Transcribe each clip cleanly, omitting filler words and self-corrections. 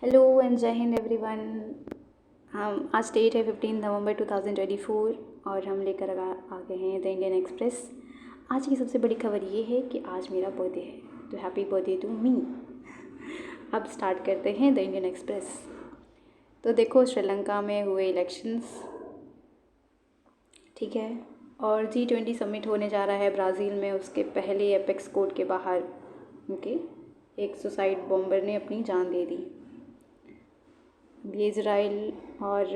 Hello and जय Hind everyone. हम आज डेट है 15 नवंबर 2024 और हम लेकर आ गए हैं द इंडियन एक्सप्रेस। आज की सबसे बड़ी खबर ये है कि आज मेरा बर्थडे है, तो हैप्पी बर्थडे टू मी। अब स्टार्ट करते हैं द इंडियन एक्सप्रेस। तो देखो, श्रीलंका में हुए इलेक्शंस, ठीक है, और G20 समिट होने जा रहा है ब्राज़ील में। उसके पहले एपेक्स कोर्ट के बाहर एक सुसाइड बॉम्बर ने अपनी जान दे दी। ये इज़राइल और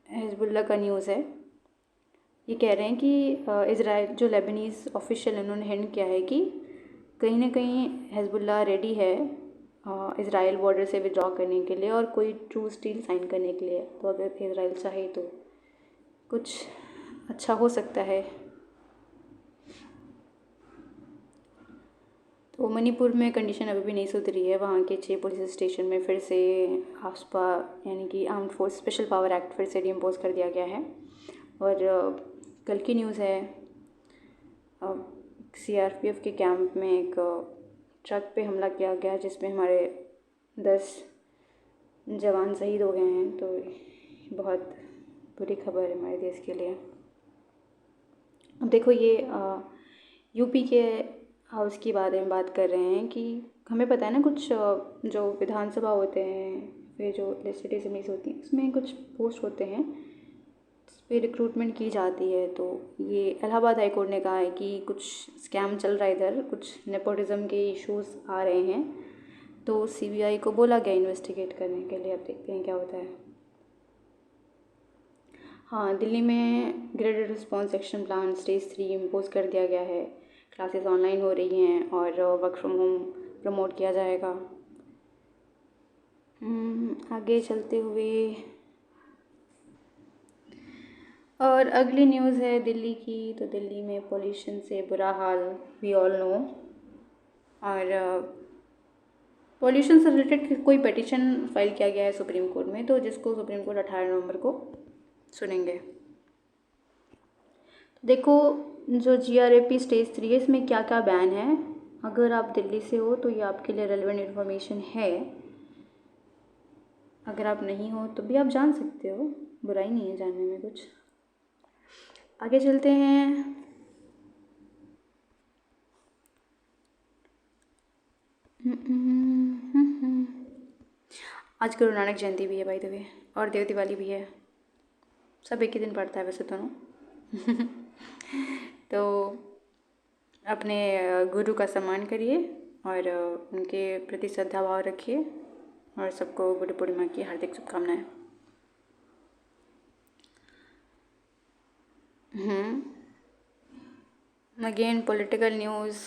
हिजबुल्ला का न्यूज़ है। ये कह रहे हैं कि इज़राइल जो लेबनीज़ ऑफिशियल उन्होंने हिंट किया है कि कहीं ना कहीं हिजबुल्ला रेडी है इज़राइल बॉर्डर से विड्रॉ करने के लिए और कोई ट्रूस डील साइन करने के लिए। तो अगर इज़राइल चाहे तो कुछ अच्छा हो सकता है। तो मणिपुर में कंडीशन अभी भी नहीं सुधरी है। वहाँ के 6 पुलिस स्टेशन में फिर से आस्पा यानी कि armed force special power act फिर से रीइम्पोज कर दिया गया है। और कल की न्यूज़ है, CRPF के कैंप में एक ट्रक पे हमला किया गया जिसमें हमारे 10 जवान शहीद हो गए हैं। तो बहुत बुरी खबर है हमारे देश के लिए। अब देखो, ये यूपी के हाउस की बारे में बात कर रहे हैं कि हमें पता है ना, कुछ जो विधानसभा होते हैं, फिर जो लेजिस्लेटिव असेंबलीज होती हैं, उसमें कुछ पोस्ट होते हैं जिस पर रिक्रूटमेंट की जाती है। तो ये इलाहाबाद हाई कोर्ट ने कहा है कि कुछ स्कैम चल रहा है इधर, कुछ नेपोटिज्म के इश्यूज आ रहे हैं। तो CBI को बोला गया इन्वेस्टिगेट करने के लिए। अब देखते हैं क्या होता है। हाँ, दिल्ली में graded response action plan stage 3 impose कर दिया गया है। क्लासेस ऑनलाइन हो रही हैं और वर्क फ्रॉम होम प्रमोट किया जाएगा। आगे चलते हुए और अगली न्यूज़ है दिल्ली की। तो दिल्ली में पोल्यूशन से बुरा हाल, वी ऑल नो। और पोल्यूशन से रिलेटेड कोई पिटीशन फाइल किया गया है सुप्रीम कोर्ट में, तो जिसको सुप्रीम कोर्ट 18 नवंबर को सुनेंगे। देखो, जो GRAP स्टेज 3 है, इसमें क्या क्या बैन है। अगर आप दिल्ली से हो तो ये आपके लिए रेलेवेंट इन्फॉर्मेशन है। अगर आप नहीं हो तो भी आप जान सकते हो, बुराई नहीं है जानने में कुछ। आगे चलते हैं। आज गुरु नानक जयंती भी है बाय द वे, और देव दिवाली भी है। सब एक ही दिन पड़ता है वैसे दोनों। तो अपने गुरु का सम्मान करिए और उनके प्रति श्रद्धा भाव रखिए और सबको गुरु पूर्णिमा की हार्दिक शुभकामनाएं। Again political news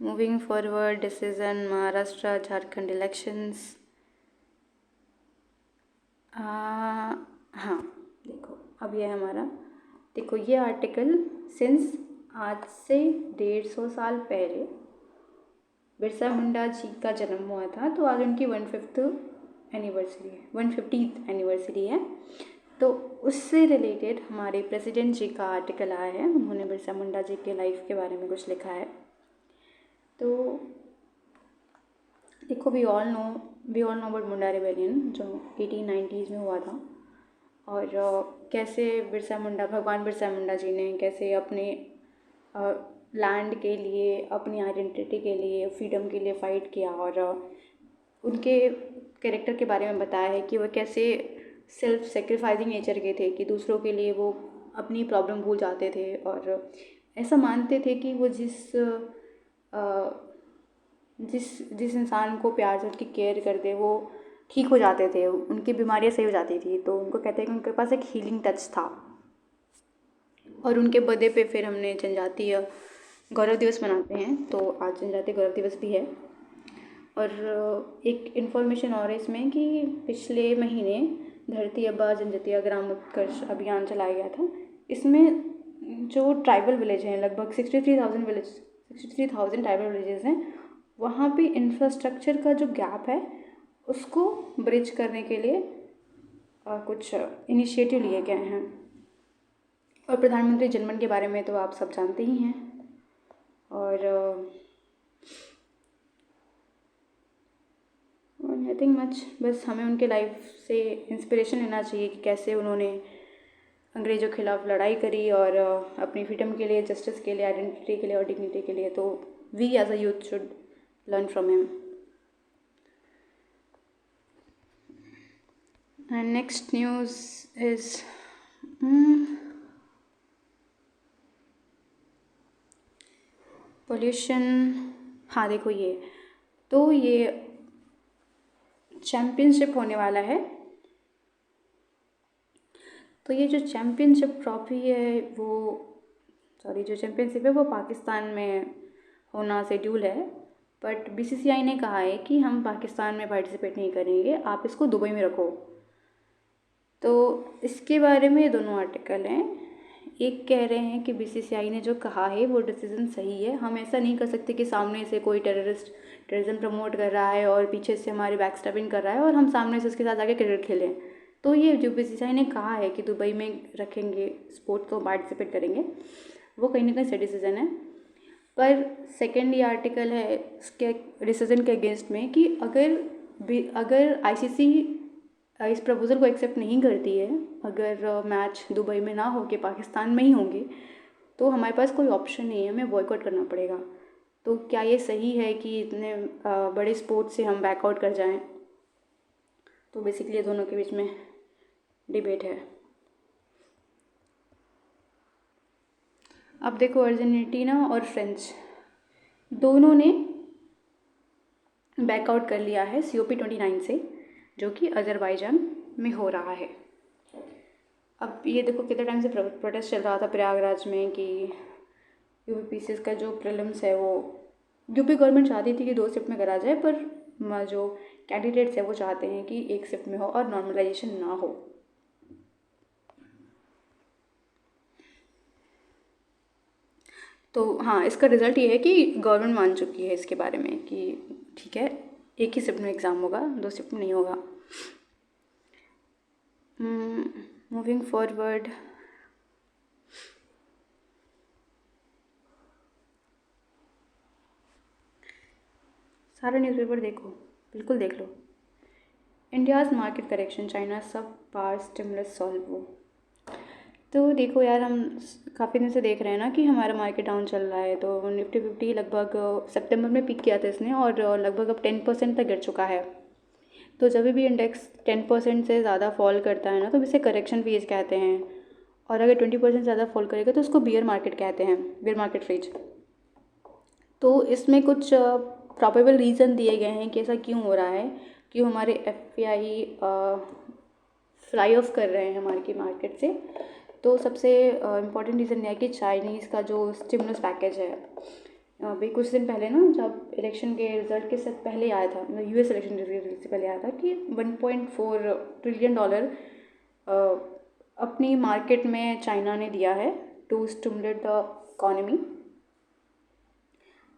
moving forward, decision Maharashtra Jharkhand elections. हाँ, देखो अब ये हमारा, देखो ये आर्टिकल सिंस आज से 150 साल पहले बिरसा मुंडा जी का जन्म हुआ था। तो आज उनकी 150th एनिवर्सरी है। तो उससे रिलेटेड हमारे प्रेसिडेंट जी का आर्टिकल आया है। उन्होंने बिरसा मुंडा जी के लाइफ के बारे में कुछ लिखा है। तो देखो, we all know about Munda rebellion जो 1890s में हुआ था। और कैसे भगवान बिरसा मुंडा जी ने कैसे अपने लैंड के लिए, अपनी आइडेंटिटी के लिए, फ्रीडम के लिए फ़ाइट किया। और उनके कैरेक्टर के बारे में बताया है कि वह कैसे सेल्फ सेक्रीफाइसिंग नेचर के थे, कि दूसरों के लिए वो अपनी प्रॉब्लम भूल जाते थे और ऐसा मानते थे कि वो जिस इंसान को प्यार से उसकी केयर करते वो ठीक हो जाते थे, उनकी बीमारियाँ सही हो जाती थी। तो उनको कहते हैं कि उनके पास एक हीलिंग टच था। और उनके बर्थडे पे फिर हमने जनजातीय गौरव दिवस मनाते हैं। तो आज जनजातीय गौरव दिवस भी है। और एक इन्फॉर्मेशन और है इसमें कि पिछले महीने धरती आबा जनजातीय ग्राम उत्कर्ष अभियान चलाया गया था। इसमें जो ट्राइबल विलेज हैं, लगभग 63,000 ट्राइबल विलेजेस हैं, वहाँ पे इंफ्रास्ट्रक्चर का जो गैप है उसको ब्रिज करने के लिए कुछ इनिशिएटिव लिए गए हैं। और प्रधानमंत्री जनमन के बारे में तो आप सब जानते ही हैं। और नथिंग मच, बस हमें उनके लाइफ से इंस्पिरेशन लेना चाहिए कि कैसे उन्होंने अंग्रेज़ों के खिलाफ लड़ाई करी और अपनी फ्रीडम के लिए, जस्टिस के लिए, आइडेंटिटी के लिए और डिग्निटी के लिए। तो we as a youth should learn from him. And next news is pollution. हाँ देखो, ये चैम्पियनशिप होने वाला है। तो ये जो चैम्पियनशिप ट्रॉफी है जो चैम्पियनशिप है वो पाकिस्तान में होना शेड्यूल है, बट बीसीसीआई ने कहा है कि हम पाकिस्तान में पार्टिसिपेट नहीं करेंगे, आप इसको दुबई में रखो। तो इसके बारे में दोनों आर्टिकल हैं। एक कह रहे हैं कि बीसीसीआई ने जो कहा है वो डिसीज़न सही है, हम ऐसा नहीं कर सकते कि सामने से कोई टेररिज्म प्रमोट कर रहा है और पीछे से हमारी बैकस्टैबिंग कर रहा है और हम सामने से उसके साथ आके क्रिकेट खेलें। तो ये जो बीसीसीआई ने कहा है कि दुबई में रखेंगे, स्पोर्ट्स को पार्टिसिपेट करेंगे, वो कहीं ना कहीं सही डिसीज़न है। पर सेकेंड ये आर्टिकल है इसके डिसीज़न के अगेंस्ट में कि अगर आईसीसी इस प्रपोज़ल को एक्सेप्ट नहीं करती है, अगर मैच दुबई में ना हो के पाकिस्तान में ही होंगे, तो हमारे पास कोई ऑप्शन नहीं है, हमें बॉयकॉट करना पड़ेगा। तो क्या ये सही है कि इतने बड़े स्पोर्ट्स से हम बैकआउट कर जाएं? तो बेसिकली दोनों के बीच में डिबेट है। अब देखो, अर्जेंटीना और फ्रेंच दोनों ने बैकआउट कर लिया है COP29 से, जो कि अज़रबैजान में हो रहा है। अब ये देखो कितने टाइम से प्रोटेस्ट चल रहा था प्रयागराज में कि यूपीपीसीएस का जो प्रीलिम्स है वो यूपी गवर्नमेंट चाहती थी कि 2 शिफ्ट में करा जाए, पर जो कैंडिडेट्स है वो चाहते हैं कि 1 शिफ्ट में हो और नॉर्मलाइजेशन ना हो। तो हाँ, इसका रिज़ल्ट ये है कि गवर्नमेंट मान चुकी है इसके बारे में कि ठीक है, 1 ही शिफ्ट में एग्ज़ाम होगा, 2 शिफ्ट में नहीं होगा। मूविंग फॉरवर्ड, सारा न्यूज़पेपर देखो, बिल्कुल देख लो। इंडियाज़ मार्केट करेक्शन, चाइना सब पार स्टिमुलस सॉल्व। तो देखो यार, हम काफ़ी दिन से देख रहे हैं ना कि हमारा मार्केट डाउन चल रहा है। तो निफ्टी 50 लगभग सितंबर में पिक किया था इसने और लगभग अब 10% तक गिर चुका है। तो जब भी इंडेक्स 10% से ज़्यादा फॉल करता है ना, तो इसे करेक्शन फेज कहते हैं, और अगर 20% ज़्यादा फॉल करेगा तो उसको बियर मार्केट कहते हैं, बियर मार्केट फेज। तो इसमें कुछ प्रॉबेबल रीज़न दिए गए हैं कि ऐसा क्यों हो रहा है, क्यों हमारे FPI फ्लाई ऑफ कर रहे हैं हमारे की मार्केट से। तो सबसे इम्पॉर्टेंट रीज़न यह है कि चाइनीज़ का जो स्टिमुलस पैकेज है, अभी कुछ दिन पहले ना, जब इलेक्शन के रिज़ल्ट के साथ पहले आया था, मतलब US इलेक्शन रिजल्ट से पहले आया था कि $1.4 ट्रिलियन अपनी मार्केट में चाइना ने दिया है टू स्टिमुलेट द इकॉनमी।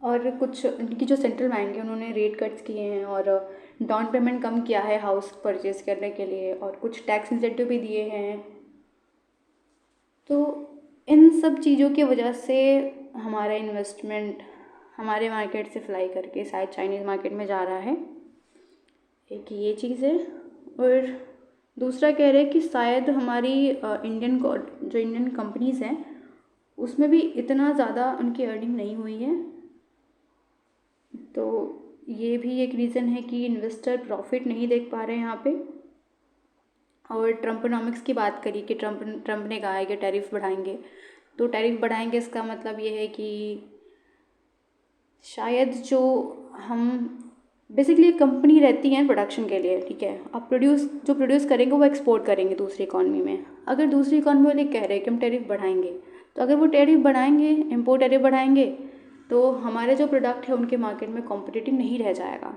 और कुछ उनकी जो सेंट्रल बैंक है उन्होंने रेट कट्स किए हैं और डाउन पेमेंट कम किया है हाउस परचेज़ करने के लिए, और कुछ टैक्स इंसेंटिव भी दिए हैं। तो इन सब चीज़ों की वजह से हमारा इन्वेस्टमेंट हमारे मार्केट से फ्लाई करके शायद चाइनीज़ मार्केट में जा रहा है। एक ये चीज़ है, और दूसरा कह रहे हैं कि शायद हमारी इंडियन कंपनीज़ हैं उसमें भी इतना ज़्यादा उनकी अर्निंग नहीं हुई है। तो ये भी एक रीज़न है कि इन्वेस्टर प्रॉफिट नहीं देख पा रहे हैं यहाँ पे। और ट्रम्पोनॉमिक्स की बात करी कि ट्रम्प ने कहा है कि टैरिफ बढ़ाएंगे। तो टैरिफ बढ़ाएंगे इसका मतलब ये है कि शायद जो हम बेसिकली कंपनी रहती है प्रोडक्शन के लिए, ठीक है, अब जो प्रोड्यूस करेंगे वो एक्सपोर्ट करेंगे दूसरी इकॉनमी में। अगर दूसरी इकॉनमी वाले कह रहे हैं कि हम टैरिफ बढ़ाएंगे, तो अगर वो टैरिफ बढ़ाएंगे, इम्पोर्ट टैरिफ बढ़ाएंगे, तो हमारे जो प्रोडक्ट है उनके मार्केट में कॉम्पिटिटिव नहीं रह जाएगा।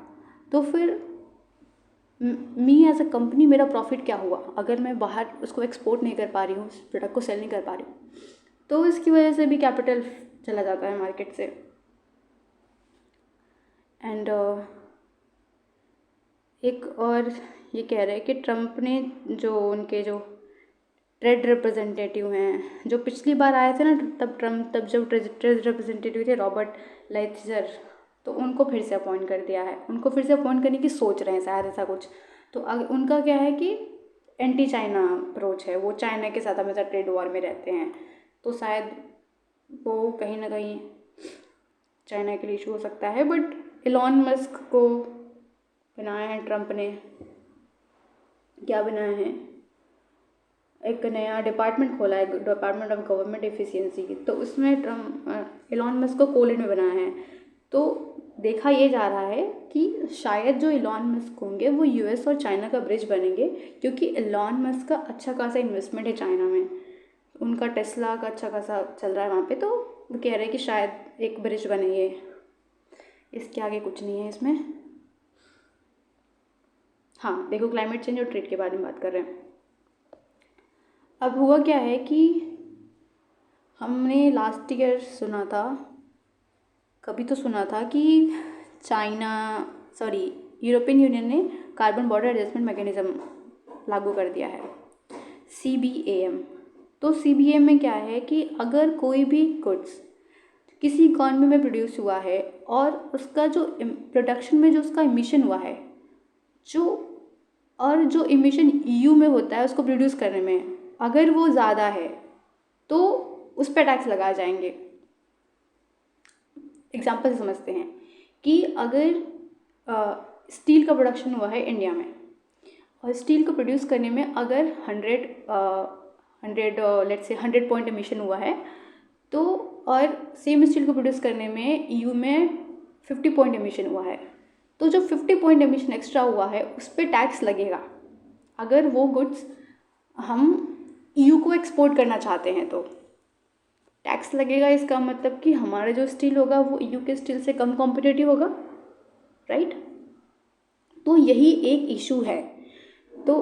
तो फिर मी एज अ कंपनी मेरा प्रॉफिट क्या हुआ अगर मैं बाहर उसको एक्सपोर्ट नहीं कर पा रही हूँ, उस प्रोडक्ट को सेल नहीं कर पा रही हूँ। तो इसकी वजह से भी कैपिटल चला जाता है मार्केट से। एंड एक और ये कह रहे हैं कि ट्रम्प ने जो उनके जो ट्रेड रिप्रेजेंटेटिव हैं, जो पिछली बार आए थे ना, तब जब ट्रेड रिप्रेजेंटेटिव थे रॉबर्ट लाइथजर, तो उनको फिर से अपॉइंट कर दिया है, उनको फिर से अपॉइंट करने की सोच रहे हैं शायद, ऐसा कुछ। तो उनका क्या है कि एंटी चाइना अप्रोच है, वो चाइना के साथ हमेशा ट्रेड वॉर में रहते हैं, तो शायद वो कहीं ना कहीं चाइना के लिए इशू हो सकता है। बट इलॉन मस्क को बनाया है ट्रम्प ने, क्या बनाया है, एक नया डिपार्टमेंट खोला है, डिपार्टमेंट ऑफ गवर्नमेंट एफिशिएंसी की, तो उसमें इलॉन मस्क को कोलिन में बनाया है। तो देखा ये जा रहा है कि शायद जो इलॉन मस्क होंगे वो यूएस और चाइना का ब्रिज बनेंगे, क्योंकि इलॉन मस्क का अच्छा खासा इन्वेस्टमेंट है चाइना में, उनका टेस्ला का अच्छा खासा चल रहा है वहाँ पे, तो वो कह रहे हैं कि शायद एक ब्रिज बनेंगे। इसके आगे कुछ नहीं है इसमें। हाँ देखो, क्लाइमेट चेंज और ट्रेड के बारे में बात कर रहे हैं। अब हुआ क्या है कि हमने लास्ट ईयर सुना था, कभी तो सुना था कि यूरोपियन यूनियन ने कार्बन बॉर्डर एडजस्टमेंट मैकेनिज्म लागू कर दिया है, CBAM। तो CBAM में क्या है कि अगर कोई भी गुड्स किसी इकॉनमी में प्रोड्यूस हुआ है और उसका जो प्रोडक्शन में जो उसका इमिशन हुआ है, जो इमिशन EU में होता है उसको प्रोड्यूस करने में, अगर वो ज़्यादा है तो उस पर टैक्स लगाए जाएंगे। एग्जाम्पल से समझते हैं कि अगर स्टील का प्रोडक्शन हुआ है इंडिया में, और स्टील को प्रोड्यूस करने में अगर 100 पॉइंट एमिशन हुआ है, तो और सेम स्टील को प्रोड्यूस करने में EU में 50 पॉइंट एमिशन हुआ है, तो जो 50 पॉइंट एमिशन एक्स्ट्रा हुआ है उस पर टैक्स लगेगा। अगर वो गुड्स हम EU को एक्सपोर्ट करना चाहते हैं तो टैक्स लगेगा। इसका मतलब कि हमारा जो स्टील होगा वो EU के स्टील से कम कॉम्पिटिटिव होगा, राइट। तो यही एक इशू है। तो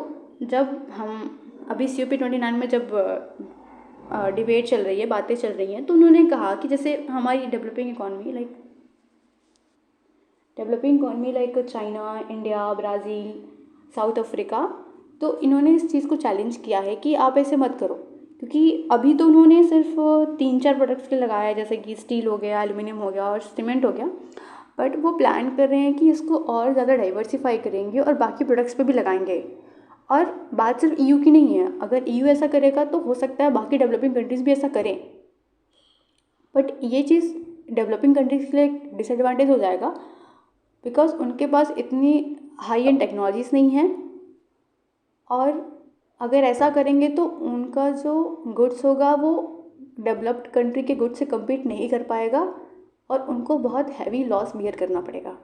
जब हम अभी COP29 में जब डिबेट चल रही है, बातें चल रही हैं, तो उन्होंने कहा कि जैसे हमारी developing economy like China, India, Brazil, south Africa, तो इन्होंने इस चीज़ को चैलेंज किया है कि आप ऐसे मत करो, क्योंकि अभी तो उन्होंने सिर्फ 3-4 प्रोडक्ट्स के लगाया है, जैसे कि स्टील हो गया, एल्युमिनियम हो गया और सीमेंट हो गया, बट वो प्लान कर रहे हैं कि इसको और ज़्यादा डाइवर्सिफाई करेंगे और बाकी प्रोडक्ट्स पे भी लगाएंगे। और बात सिर्फ EU की नहीं है, अगर EU ऐसा करेगा तो हो सकता है बाकी डेवलपिंग कंट्रीज़ भी ऐसा करें, बट ये चीज़ डेवलपिंग कंट्रीज़ के लिए एक डिसएडवांटेज हो जाएगा, बिकॉज उनके पास इतनी हाई एंड टेक्नोलॉजीज़ नहीं हैं, और अगर ऐसा करेंगे तो उनका जो गुड्स होगा वो डेवलप्ड कंट्री के गुड्स से कम्पीट नहीं कर पाएगा और उनको बहुत हैवी लॉस बियर करना पड़ेगा।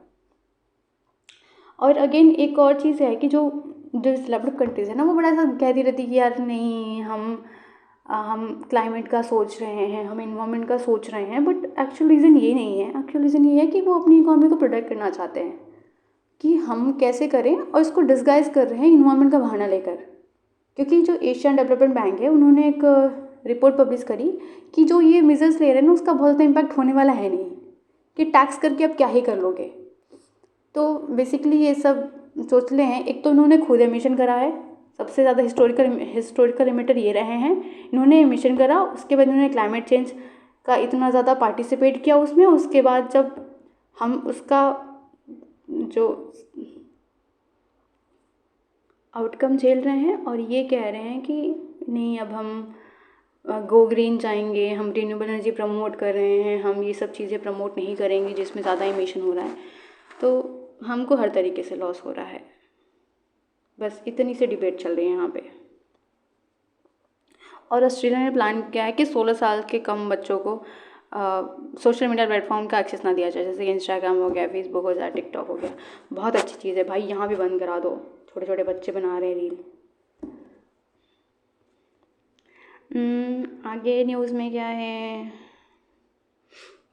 और अगेन एक और चीज़ है कि जो डेवलप्ड कंट्रीज़ है ना, वो बड़ा सा कहती रहती है कि यार नहीं, हम क्लाइमेट का सोच रहे हैं, हम इन्वायरमेंट का सोच रहे हैं, बट एक्चुअल रीज़न ये नहीं है। एक्चुअल रीज़न ये है कि वो अपनी इकॉनमी को प्रोटेक्ट करना चाहते हैं कि हम कैसे करें, और इसको डिस्गाइज कर रहे हैं इन्वायरमेंट का बहाना लेकर। क्योंकि जो एशियन डेवलपमेंट बैंक है, उन्होंने एक रिपोर्ट पब्लिश करी कि जो ये मेजर्स ले रहे हैं ना, उसका बहुत ज़्यादा इम्पैक्ट होने वाला है नहीं, कि टैक्स करके अब क्या ही कर लोगे। तो बेसिकली ये सब सोच ले हैं। एक तो उन्होंने खुद एमिशन करा है, सबसे ज़्यादा हिस्टोरिकल एमिटर ये रहे हैं, इन्होंने एमिशन करा, उसके बाद इन्होंने क्लाइमेट चेंज का इतना ज़्यादा पार्टिसिपेट किया उसमें, उसके बाद जब हम उसका जो आउटकम झेल रहे हैं और ये कह रहे हैं कि नहीं, अब हम गो ग्रीन जाएंगे, हम रिन्यूएबल एनर्जी प्रमोट कर रहे हैं, हम ये सब चीज़ें प्रमोट नहीं करेंगे जिसमें ज़्यादा इमिशन हो रहा है, तो हमको हर तरीके से लॉस हो रहा है। बस इतनी सी डिबेट चल रही है यहाँ पे। और ऑस्ट्रेलिया ने प्लान किया है कि 16 साल के कम बच्चों को सोशल मीडिया प्लेटफॉर्म का एक्सेस ना दिया जाए, जैसे कि इंस्टाग्राम हो गया, फेसबुक हो गया, टिकटॉक हो गया। बहुत अच्छी चीज़ है भाई, यहाँ भी बंद करा दो, छोटे छोटे बच्चे बना रहे हैं रील। आगे न्यूज़ में क्या है,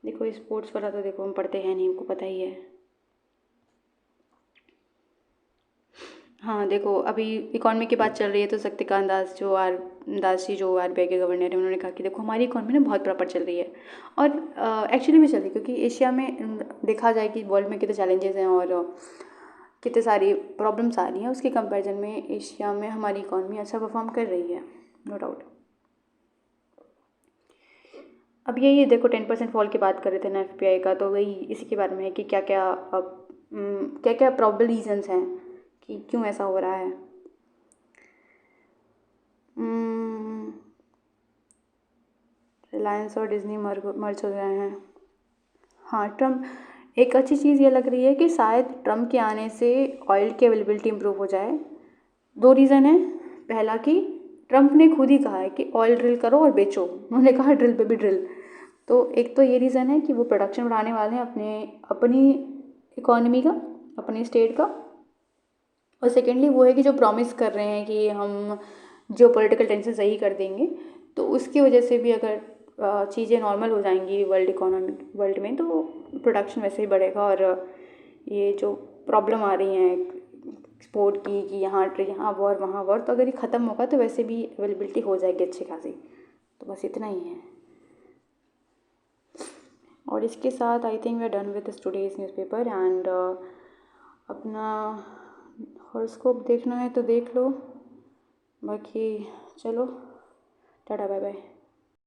देखो स्पोर्ट्स वाला तो देखो हम पढ़ते हैं नहीं, हमको पता ही है। हाँ देखो, अभी इकॉनमी की बात चल रही है, तो शक्तिकांत दास जो RBI के गवर्नर हैं, उन्होंने कहा कि देखो हमारी इकॉनमी ना बहुत प्रॉपर चल रही है, और एक्चुअली भी चल रही है, क्योंकि एशिया में देखा जाए कि वर्ल्ड में कितने चैलेंजेस हैं और कितने सारी प्रॉब्लम्स आ रही हैं, उसके कंपैरिजन में एशिया में हमारी इकॉनमी अच्छा परफॉर्म कर रही है, नो डाउट। अब यही देखो 10% फॉल की बात कर रहे थे ना एफपीआई का, तो वही इसी के बारे में है कि क्या क्या अब क्या क्या प्रॉबल रीजंस हैं कि क्यों ऐसा हो रहा है। रिलायंस और डिज्नी मर्ज हो गए हैं। हाँ, ट्रम्प, एक अच्छी चीज़ ये लग रही है कि शायद ट्रम्प के आने से ऑयल की अवेलेबिलिटी इम्प्रूव हो जाए। 2 रीज़न है। पहला कि ट्रम्प ने खुद ही कहा है कि ऑयल ड्रिल करो और बेचो, उन्होंने कहा ड्रिल पे भी ड्रिल। तो एक तो ये रीज़न है कि वो प्रोडक्शन बढ़ाने वाले हैं अपनी इकोनॉमी का, अपने स्टेट का। और सेकेंडली वो है कि जो प्रॉमिस कर रहे हैं कि हम जियोपॉलिटिकल टेंशन सही कर देंगे, तो उसकी वजह से भी अगर चीज़ें नॉर्मल हो जाएंगी वर्ल्ड में, तो प्रोडक्शन वैसे ही बढ़ेगा। और ये जो प्रॉब्लम आ रही हैं एक्सपोर्ट की कि यहाँ वॉर वहाँ वॉर, तो अगर ये ख़त्म होगा तो वैसे भी अवेलेबिलिटी हो जाएगी अच्छी खासी। तो बस इतना ही है। और इसके साथ I think we are done with today's newspaper. And अपना हॉरोस्कोप देखना है तो देख लो, बाकी चलो टाटा बाय बाय।